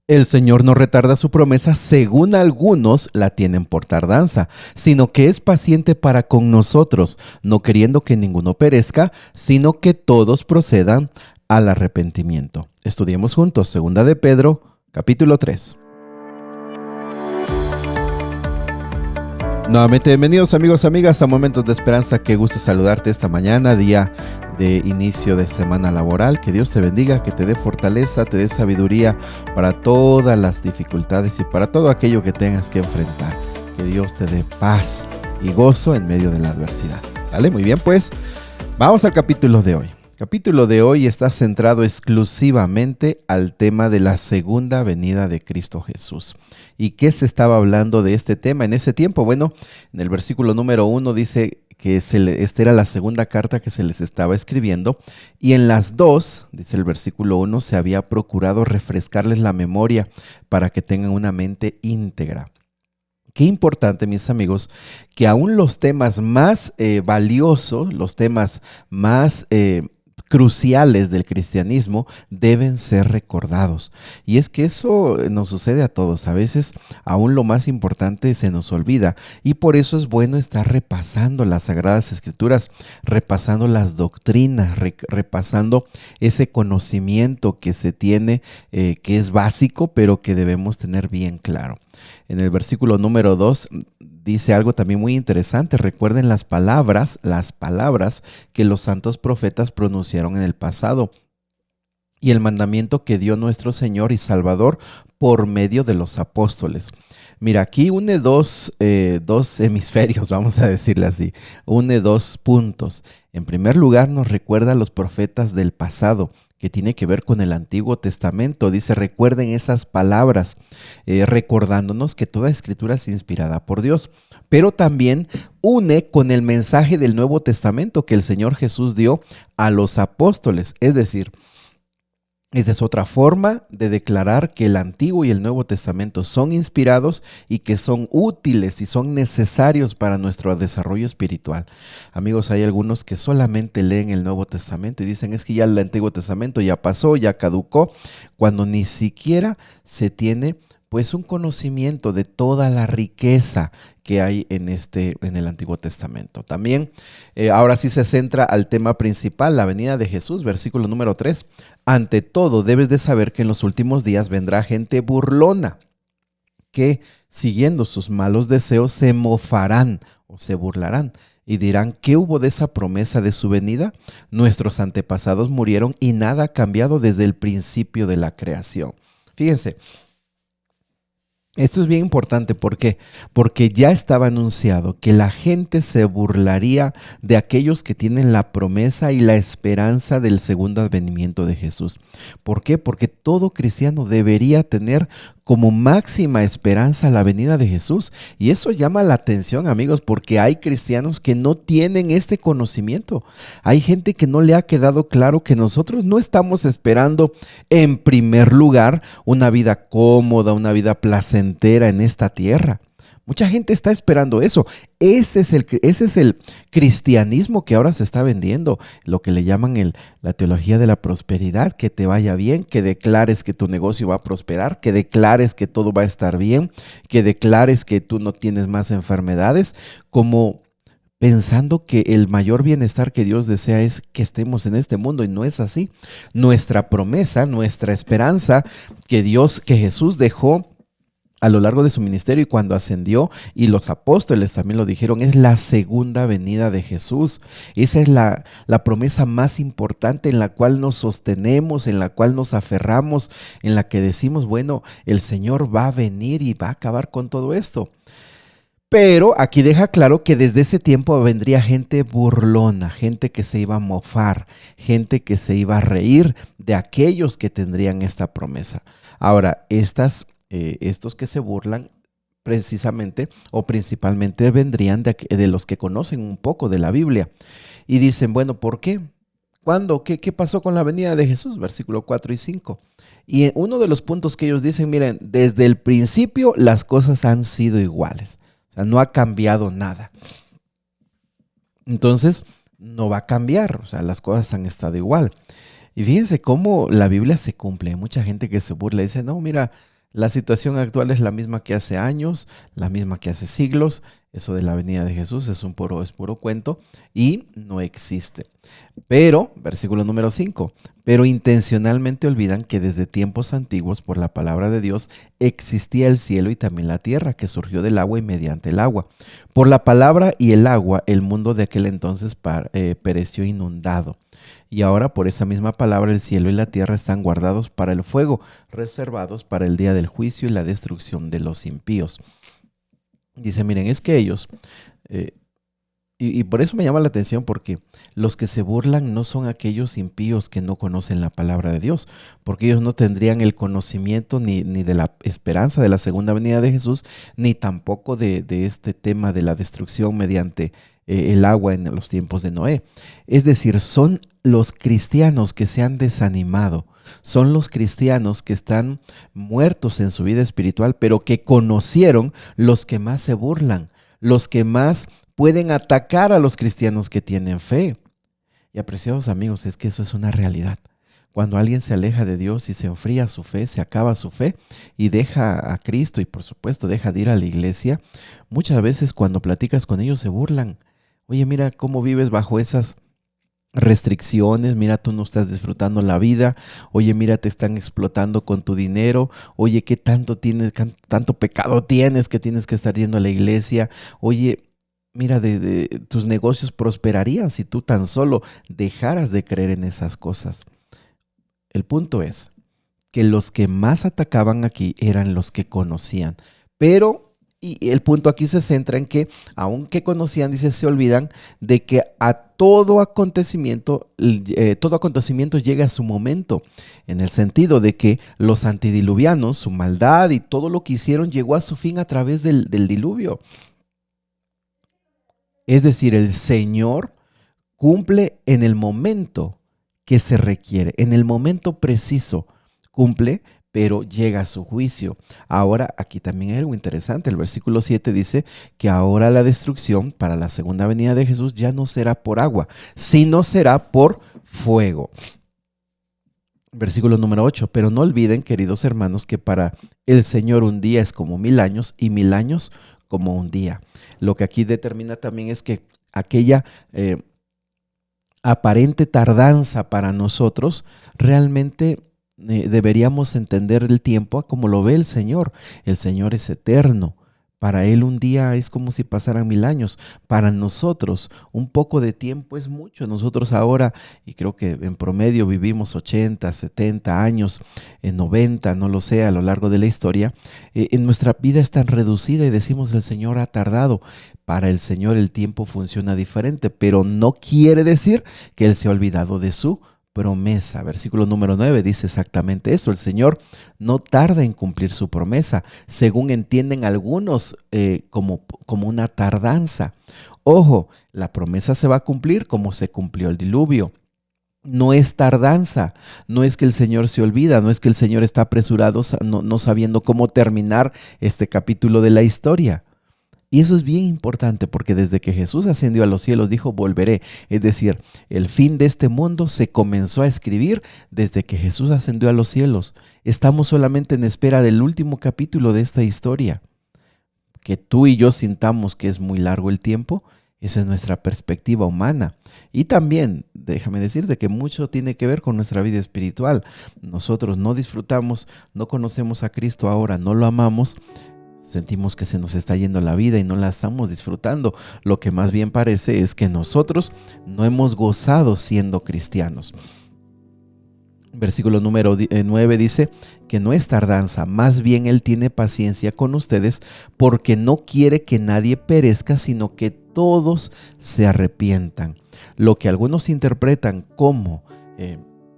El Señor no retarda su promesa, según algunos la tienen por tardanza, sino que es paciente para con nosotros, no queriendo que ninguno perezca, sino que todos procedan al arrepentimiento. Estudiemos juntos, segunda de Pedro, capítulo 3. Nuevamente, bienvenidos amigos, amigas a Momentos de Esperanza. Qué gusto saludarte esta mañana, día de inicio de semana laboral. Que Dios te bendiga, que te dé fortaleza, te dé sabiduría para todas las dificultades y para todo aquello que tengas que enfrentar. Que Dios te dé paz y gozo en medio de la adversidad. ¿Vale? Muy bien, pues vamos al capítulo de hoy. El capítulo de hoy está centrado exclusivamente al tema de la segunda venida de Cristo Jesús. ¿Y qué se estaba hablando de este tema en ese tiempo? Bueno, en el versículo número 1 dice que esta era la segunda carta que se les estaba escribiendo, y en las dos, dice el versículo 1, se había procurado refrescarles la memoria para que tengan una mente íntegra. Qué importante, mis amigos, que aún los temas más valiosos, los temas más cruciales del cristianismo deben ser recordados. Y es que eso nos sucede a todos. A veces aún lo más importante se nos olvida, y por eso es bueno estar repasando las Sagradas Escrituras, repasando las doctrinas, repasando ese conocimiento que se tiene, que es básico, pero que debemos tener bien claro. En el versículo número 2 dice algo también muy interesante. Recuerden las palabras que los santos profetas pronunciaron en el pasado y el mandamiento que dio nuestro Señor y Salvador por medio de los apóstoles. Mira, aquí une dos hemisferios, vamos a decirle así, une dos puntos. En primer lugar, nos recuerda a los profetas del pasado, que tiene que ver con el Antiguo Testamento. Dice, recuerden esas palabras, recordándonos que toda escritura es inspirada por Dios. Pero también une con el mensaje del Nuevo Testamento que el Señor Jesús dio a los apóstoles. Es decir, esa es otra forma de declarar que el Antiguo y el Nuevo Testamento son inspirados y que son útiles y son necesarios para nuestro desarrollo espiritual. Amigos, hay algunos que solamente leen el Nuevo Testamento y dicen, es que ya el Antiguo Testamento ya pasó, ya caducó, cuando ni siquiera se tiene pues un conocimiento de toda la riqueza que hay en el Antiguo Testamento. También, ahora sí se centra al tema principal, la venida de Jesús, versículo número 3. Ante todo, debes de saber que en los últimos días vendrá gente burlona, que siguiendo sus malos deseos se mofarán o se burlarán y dirán, ¿qué hubo de esa promesa de su venida? Nuestros antepasados murieron y nada ha cambiado desde el principio de la creación. Fíjense, esto es bien importante. ¿Por qué? Porque ya estaba anunciado que la gente se burlaría de aquellos que tienen la promesa y la esperanza del segundo advenimiento de Jesús. ¿Por qué? Porque todo cristiano debería tener como máxima esperanza la venida de Jesús. Y eso llama la atención, amigos, porque hay cristianos que no tienen este conocimiento. Hay gente que no le ha quedado claro que nosotros no estamos esperando en primer lugar una vida cómoda, una vida placentera en esta tierra. Mucha gente está esperando eso. Ese es el cristianismo que ahora se está vendiendo, lo que le llaman la teología de la prosperidad, que te vaya bien, que declares que tu negocio va a prosperar, que declares que todo va a estar bien, que declares que tú no tienes más enfermedades, como pensando que el mayor bienestar que Dios desea es que estemos en este mundo, y no es así. Nuestra promesa, nuestra esperanza que Jesús dejó a lo largo de su ministerio y cuando ascendió, y los apóstoles también lo dijeron, es la segunda venida de Jesús. Esa es la promesa más importante en la cual nos sostenemos, en la cual nos aferramos, en la que decimos, bueno, el Señor va a venir y va a acabar con todo esto. Pero aquí deja claro que desde ese tiempo vendría gente burlona, gente que se iba a mofar, gente que se iba a reír de aquellos que tendrían esta promesa. Ahora, estos que se burlan precisamente o principalmente vendrían de los que conocen un poco de la Biblia y dicen, bueno, ¿por qué? ¿Cuándo? ¿Qué pasó con la venida de Jesús? Versículo 4 y 5. Y uno de los puntos que ellos dicen, miren, desde el principio las cosas han sido iguales. O sea, no ha cambiado nada. Entonces, no va a cambiar. O sea, las cosas han estado igual. Y fíjense cómo la Biblia se cumple. Hay mucha gente que se burla y dice, no, mira, La situación actual es la misma que hace años, la misma que hace siglos. Eso de la venida de Jesús es puro cuento y no existe. Pero, versículo número 5, pero intencionalmente olvidan que desde tiempos antiguos, por la palabra de Dios, existía el cielo y también la tierra, que surgió del agua y mediante el agua. Por la palabra y el agua, el mundo de aquel entonces pereció inundado. Y ahora por esa misma palabra el cielo y la tierra están guardados para el fuego, reservados para el día del juicio y la destrucción de los impíos. Dice, miren, es que ellos... Y por eso me llama la atención, porque los que se burlan no son aquellos impíos que no conocen la palabra de Dios, porque ellos no tendrían el conocimiento ni de la esperanza de la segunda venida de Jesús, ni tampoco de este tema de la destrucción mediante el agua en los tiempos de Noé. Es decir, son los cristianos que se han desanimado, son los cristianos que están muertos en su vida espiritual, pero que conocieron los que más se burlan, los que más pueden atacar a los cristianos que tienen fe. Y apreciados amigos, es que eso es una realidad. Cuando alguien se aleja de Dios y se enfría su fe, se acaba su fe y deja a Cristo y por supuesto deja de ir a la iglesia, muchas veces cuando platicas con ellos se burlan. Oye, mira cómo vives bajo esas restricciones, mira, tú no estás disfrutando la vida, oye, mira, te están explotando con tu dinero, oye, ¿qué tanto pecado tienes que tienes que estar yendo a la iglesia? Oye, mira, tus negocios prosperarían si tú tan solo dejaras de creer en esas cosas. El punto es que los que más atacaban aquí eran los que conocían. Pero, y el punto aquí se centra en que, aunque conocían, dice, se olvidan de que a todo acontecimiento llega a su momento. En el sentido de que los antidiluvianos, su maldad y todo lo que hicieron llegó a su fin a través del diluvio. Es decir, el Señor cumple en el momento que se requiere, en el momento preciso cumple, pero llega a su juicio. Ahora, aquí también hay algo interesante. El versículo 7 dice que ahora la destrucción para la segunda venida de Jesús ya no será por agua, sino será por fuego. Versículo número 8, pero no olviden, queridos hermanos, que para el Señor un día es como 1000 años y 1000 años como un día. Lo que aquí determina también es que aquella aparente tardanza para nosotros, realmente deberíamos entender el tiempo como lo ve el Señor. El Señor es eterno. Para Él un día es como si pasaran 1000 años. Para nosotros un poco de tiempo es mucho. Nosotros ahora, y creo que en promedio vivimos 80, 70 años, 90, no lo sé, a lo largo de la historia. En nuestra vida es tan reducida y decimos el Señor ha tardado. Para el Señor el tiempo funciona diferente, pero no quiere decir que Él se ha olvidado de su promesa. Versículo número 9 dice exactamente eso. El Señor no tarda en cumplir su promesa, según entienden algunos como una tardanza. Ojo, la promesa se va a cumplir como se cumplió el diluvio. No es tardanza, no es que el Señor se olvida, no es que el Señor está apresurado no sabiendo cómo terminar este capítulo de la historia. Y eso es bien importante porque desde que Jesús ascendió a los cielos dijo volveré. Es decir, el fin de este mundo se comenzó a escribir desde que Jesús ascendió a los cielos. Estamos solamente en espera del último capítulo de esta historia. Que tú y yo sintamos que es muy largo el tiempo, esa es nuestra perspectiva humana. Y también, déjame decirte que mucho tiene que ver con nuestra vida espiritual. Nosotros no disfrutamos, no conocemos a Cristo ahora, no lo amamos. Sentimos que se nos está yendo la vida y no la estamos disfrutando. Lo que más bien parece es que nosotros no hemos gozado siendo cristianos. Versículo número 9 dice que no es tardanza, más bien Él tiene paciencia con ustedes porque no quiere que nadie perezca, sino que todos se arrepientan. Lo que algunos interpretan como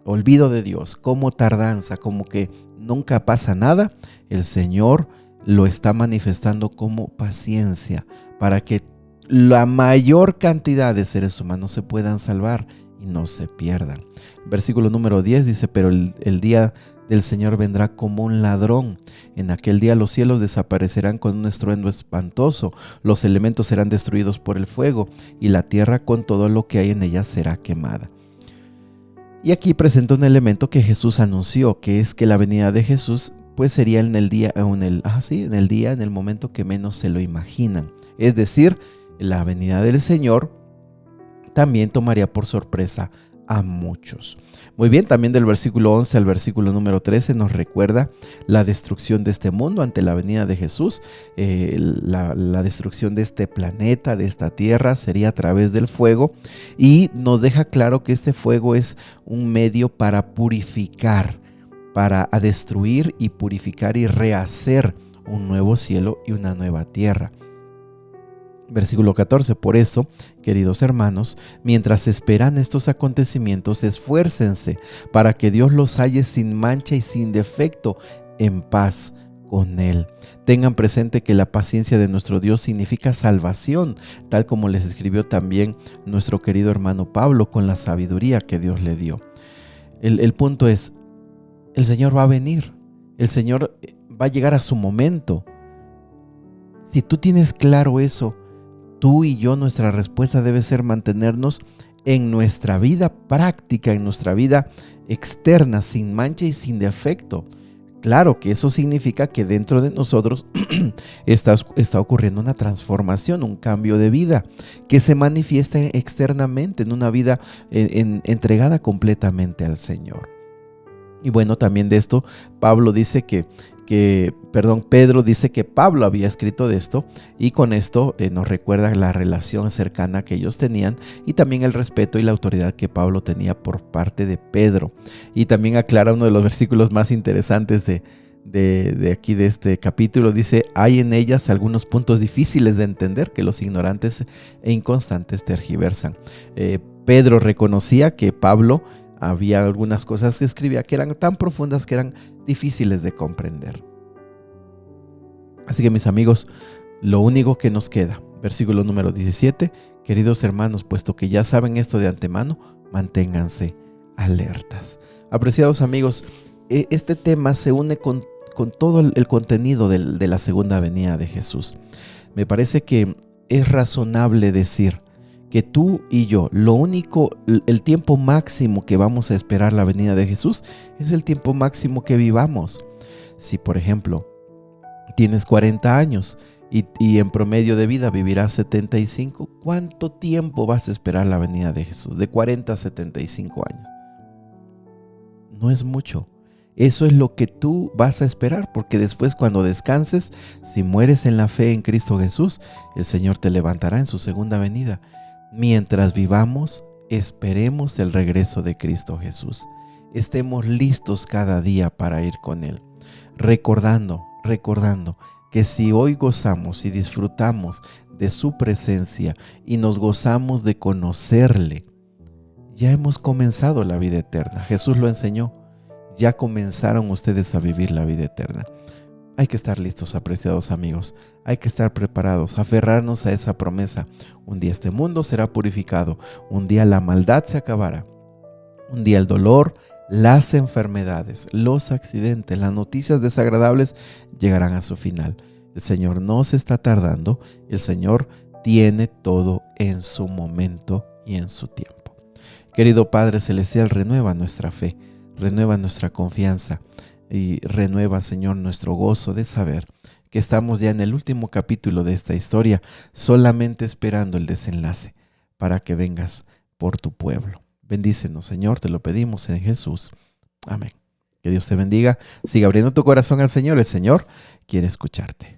olvido de Dios, como tardanza, como que nunca pasa nada, el Señor lo está manifestando como paciencia para que la mayor cantidad de seres humanos se puedan salvar y no se pierdan. Versículo número 10 dice, pero el día del Señor vendrá como un ladrón. En aquel día los cielos desaparecerán con un estruendo espantoso, los elementos serán destruidos por el fuego y la tierra con todo lo que hay en ella será quemada. Y aquí presenta un elemento que Jesús anunció, que es que la venida de Jesús pues sería en el día, en el momento que menos se lo imaginan. Es decir, la venida del Señor también tomaría por sorpresa a muchos. Muy bien, también del versículo 11 al versículo número 13 nos recuerda la destrucción de este mundo ante la venida de Jesús. La destrucción de este planeta, de esta tierra, sería a través del fuego, y nos deja claro que este fuego es un medio para purificar, para destruir y purificar y rehacer un nuevo cielo y una nueva tierra. Versículo 14, por eso, queridos hermanos, mientras esperan estos acontecimientos, esfuércense para que Dios los halle sin mancha y sin defecto, en paz con Él. Tengan presente que la paciencia de nuestro Dios significa salvación, tal como les escribió también nuestro querido hermano Pablo con la sabiduría que Dios le dio. El punto es, el Señor va a venir, el Señor va a llegar a su momento. Si tú tienes claro eso, tú y yo, nuestra respuesta debe ser mantenernos en nuestra vida práctica, en nuestra vida externa, sin mancha y sin defecto. Claro que eso significa que dentro de nosotros está ocurriendo una transformación, un cambio de vida que se manifiesta externamente en una vida entregada completamente al Señor. Y bueno, también de esto Pedro dice que Pablo había escrito de esto, y con esto nos recuerda la relación cercana que ellos tenían y también el respeto y la autoridad que Pablo tenía por parte de Pedro. Y también aclara uno de los versículos más interesantes de aquí de este capítulo. Dice: hay en ellas algunos puntos difíciles de entender que los ignorantes e inconstantes tergiversan. Pedro reconocía que Pablo había algunas cosas que escribía que eran tan profundas que eran difíciles de comprender. Así que, mis amigos, lo único que nos queda, versículo número 17, queridos hermanos, puesto que ya saben esto de antemano, manténganse alertas. Apreciados amigos, este tema se une con todo el contenido de la segunda venida de Jesús. Me parece que es razonable decir que tú y yo, el tiempo máximo que vamos a esperar la venida de Jesús es el tiempo máximo que vivamos. Si, por ejemplo, tienes 40 años y en promedio de vida vivirás 75, ¿cuánto tiempo vas a esperar la venida de Jesús? De 40 a 75 años. No es mucho. Eso es lo que tú vas a esperar, porque después, cuando descanses, si mueres en la fe en Cristo Jesús, el Señor te levantará en su segunda venida. Mientras vivamos, esperemos el regreso de Cristo Jesús. Estemos listos cada día para ir con Él, recordando que si hoy gozamos y disfrutamos de su presencia y nos gozamos de conocerle, ya hemos comenzado la vida eterna. Jesús lo enseñó. Ya comenzaron ustedes a vivir la vida eterna. Hay que estar listos, apreciados amigos. Hay que estar preparados, aferrarnos a esa promesa. Un día este mundo será purificado. Un día la maldad se acabará. Un día el dolor, las enfermedades, los accidentes, las noticias desagradables llegarán a su final. El Señor no se está tardando. El Señor tiene todo en su momento y en su tiempo. Querido Padre Celestial, renueva nuestra fe, renueva nuestra confianza y renueva, Señor, nuestro gozo de saber que estamos ya en el último capítulo de esta historia, solamente esperando el desenlace para que vengas por tu pueblo. Bendícenos, Señor, te lo pedimos en Jesús. Amén. Que Dios te bendiga. Siga abriendo tu corazón al Señor. El Señor quiere escucharte.